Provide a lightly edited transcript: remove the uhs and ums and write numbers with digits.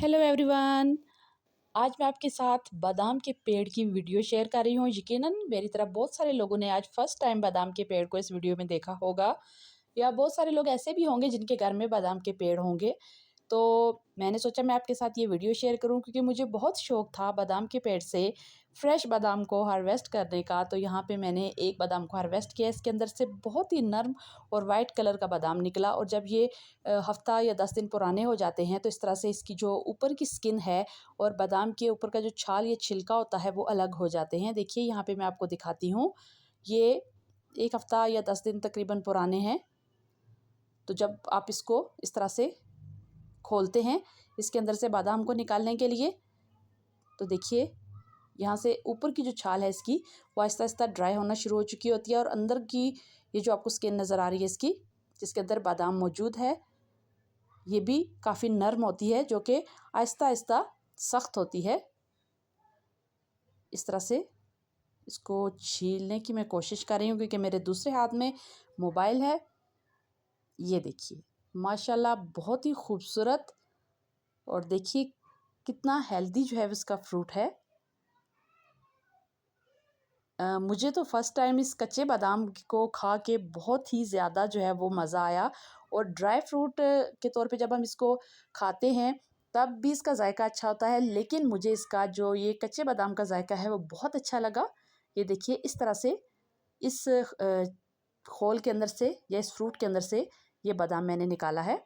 Hello everyone. आज मैं आपके साथ बादाम के पेड़ की वीडियो शेयर कर रही हूँ। यकीनन मेरी तरह बहुत सारे लोगों ने आज फर्स्ट टाइम बादाम के पेड़ को इस वीडियो में देखा होगा, या बहुत सारे लोग ऐसे भी होंगे जिनके घर में बादाम के पेड़ होंगे। तो मैंने सोचा मैं आपके साथ ये वीडियो शेयर करूं, क्योंकि मुझे बहुत शौक़ था बादाम के पेड़ से फ्रेश बादाम को हार्वेस्ट करने का। तो यहाँ पे मैंने एक बादाम को हार्वेस्ट किया। इसके अंदर से बहुत ही नर्म और वाइट कलर का बादाम निकला। और जब ये हफ्ता या 10 दिन पुराने हो जाते हैं तो इस तरह से इसकी जो ऊपर की स्किन है और बादाम के ऊपर का जो छाल या छिलका होता है वो अलग हो जाते हैं। देखिए यहाँ पे मैं आपको दिखाती हूँ, ये 1 हफ्ता या 10 दिन तकरीबन पुराने हैं। तो जब आप इसको इस तरह से खोलते हैं इसके अंदर से बादाम को निकालने के लिए, तो देखिए यहाँ से ऊपर की जो छाल है इसकी वो आहिस्ता आहिस्ता ड्राई होना शुरू हो चुकी होती है। और अंदर की ये जो आपको स्किन नज़र आ रही है इसकी, जिसके अंदर बादाम मौजूद है, ये भी काफ़ी नर्म होती है, जो कि आहिस्ता आहिस्ता सख्त होती है। इस तरह से इसको छीलने की मैं कोशिश कर रही हूँ, क्योंकि मेरे दूसरे हाथ में मोबाइल है। ये देखिए माशाल्लाह बहुत ही खूबसूरत, और देखिए कितना हेल्दी जो है इसका फ्रूट है। मुझे तो फ़र्स्ट टाइम इस कच्चे बादाम को खा के बहुत ही ज़्यादा जो है वो मज़ा आया। और ड्राई फ्रूट के तौर पे जब हम इसको खाते हैं तब भी इसका ज़ायका अच्छा होता है, लेकिन मुझे इसका जो ये कच्चे बादाम का ज़ायका है वो बहुत अच्छा लगा। ये देखिए इस तरह से इस खोल के अंदर से या इस फ्रूट के अंदर से ये बादाम मैंने निकाला है।